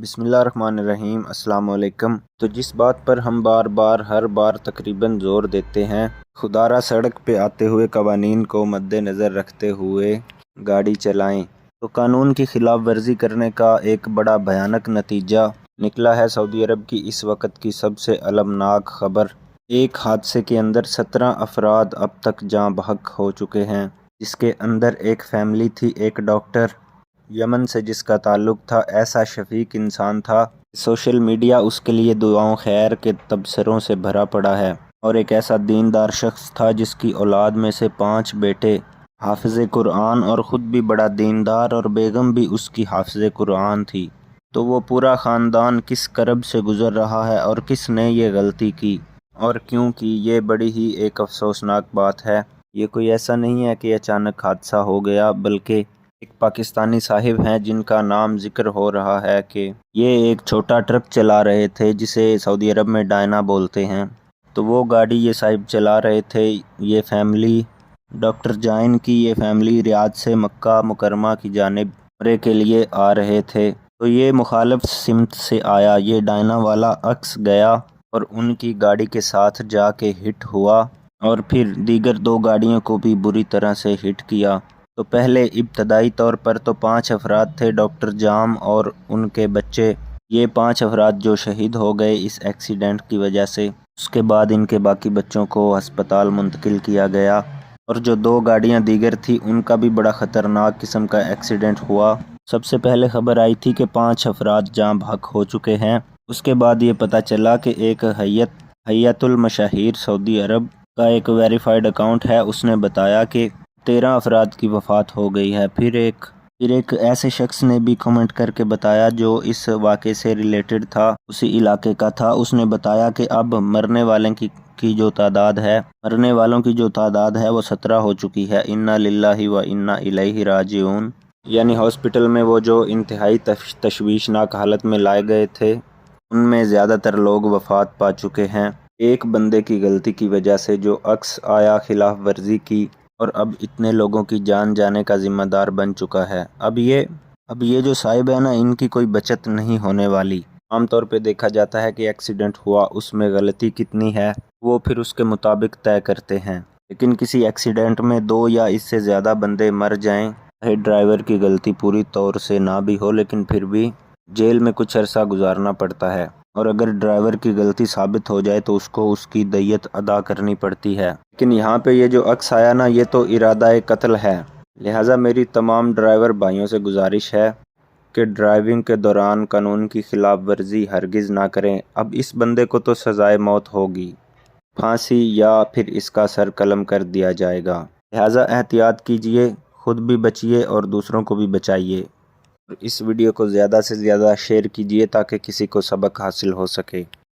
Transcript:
بسم اللہ الرحمن الرحیم۔ السلام علیکم۔ تو جس بات پر ہم ہر بار تقریباً زور دیتے ہیں، خدارہ سڑک پہ آتے ہوئے قوانین کو مد نظر رکھتے ہوئے گاڑی چلائیں، تو قانون کی خلاف ورزی کرنے کا ایک بڑا بھیانک نتیجہ نکلا ہے۔ سعودی عرب کی اس وقت کی سب سے المناک خبر، ایک حادثے کے اندر 17 افراد اب تک جاں بحق ہو چکے ہیں، جس کے اندر ایک فیملی تھی، ایک ڈاکٹر یمن سے جس کا تعلق تھا۔ ایسا شفیق انسان تھا، سوشل میڈیا اس کے لیے دعاؤں خیر کے تبصروں سے بھرا پڑا ہے، اور ایک ایسا دیندار شخص تھا جس کی اولاد میں سے 5 بیٹے حافظ قرآن اور خود بھی بڑا دیندار، اور بیگم بھی اس کی حافظ قرآن تھی۔ تو وہ پورا خاندان کس کرب سے گزر رہا ہے، اور کس نے یہ غلطی کی اور کیوں کی، یہ بڑی ہی ایک افسوسناک بات ہے۔ یہ کوئی ایسا نہیں ہے کہ اچانک حادثہ ہو گیا، بلکہ ایک پاکستانی صاحب ہیں جن کا نام ذکر ہو رہا ہے کہ یہ ایک چھوٹا ٹرک چلا رہے تھے جسے سعودی عرب میں ڈائنا بولتے ہیں۔ تو وہ گاڑی یہ صاحب چلا رہے تھے، یہ فیملی ڈاکٹر جائن کی یہ فیملی ریاض سے مکہ مکرمہ کی جانب عمرے کے لیے آ رہے تھے۔ تو یہ مخالف سمت سے آیا، یہ ڈائنا والا عکس گیا اور ان کی گاڑی کے ساتھ جا کے ہٹ ہوا، اور پھر دیگر 2 گاڑیوں کو بھی بری طرح سے ہٹ کیا۔ تو پہلے ابتدائی طور پر تو 5 افراد تھے، ڈاکٹر جام اور ان کے بچے، یہ 5 افراد جو شہید ہو گئے اس ایکسیڈنٹ کی وجہ سے۔ اس کے بعد ان کے باقی بچوں کو ہسپتال منتقل کیا گیا، اور جو 2 گاڑیاں دیگر تھی ان کا بھی بڑا خطرناک قسم کا ایکسیڈنٹ ہوا۔ سب سے پہلے خبر آئی تھی کہ 5 افراد جاں بحق ہو چکے ہیں، اس کے بعد یہ پتہ چلا کہ ایک ہیئت المشاہیر سعودی عرب کا ایک ویریفائڈ اکاؤنٹ ہے، اس نے بتایا کہ 13 افراد کی وفات ہو گئی ہے۔ پھر ایک ایسے شخص نے بھی کمنٹ کر کے بتایا جو اس واقعے سے ریلیٹڈ تھا، اسی علاقے کا تھا، اس نے بتایا کہ اب مرنے والوں کی جو تعداد ہے وہ 17 ہو چکی ہے۔ انا للہ و انا الیہ راجعون، یعنی ہاسپٹل میں وہ جو انتہائی تشویشناک حالت میں لائے گئے تھے، ان میں زیادہ تر لوگ وفات پا چکے ہیں، ایک بندے کی غلطی کی وجہ سے جو عکس آیا خلاف ورزی کی، اور اب اتنے لوگوں کی جان جانے کا ذمہ دار بن چکا ہے۔ اب یہ جو صاحب ہے نا، ان کی کوئی بچت نہیں ہونے والی۔ عام طور پہ دیکھا جاتا ہے کہ ایکسیڈنٹ ہوا، اس میں غلطی کتنی ہے وہ پھر اس کے مطابق طے کرتے ہیں، لیکن کسی ایکسیڈنٹ میں 2 یا اس سے زیادہ بندے مر جائیں، چاہے ڈرائیور کی غلطی پوری طور سے نہ بھی ہو، لیکن پھر بھی جیل میں کچھ عرصہ گزارنا پڑتا ہے، اور اگر ڈرائیور کی غلطی ثابت ہو جائے تو اس کو اس کی دیت ادا کرنی پڑتی ہے۔ لیکن یہاں پہ یہ جو عکس آیا نا، یہ تو ارادہ قتل ہے، لہٰذا میری تمام ڈرائیور بھائیوں سے گزارش ہے کہ ڈرائیونگ کے دوران قانون کی خلاف ورزی ہرگز نہ کریں۔ اب اس بندے کو تو سزائے موت ہوگی، پھانسی، یا پھر اس کا سر قلم کر دیا جائے گا، لہٰذا احتیاط کیجئے، خود بھی بچیے اور دوسروں کو بھی بچائیے، اور اس ویڈیو کو زیادہ سے زیادہ شیئر کیجئے تاکہ کسی کو سبق حاصل ہو سکے۔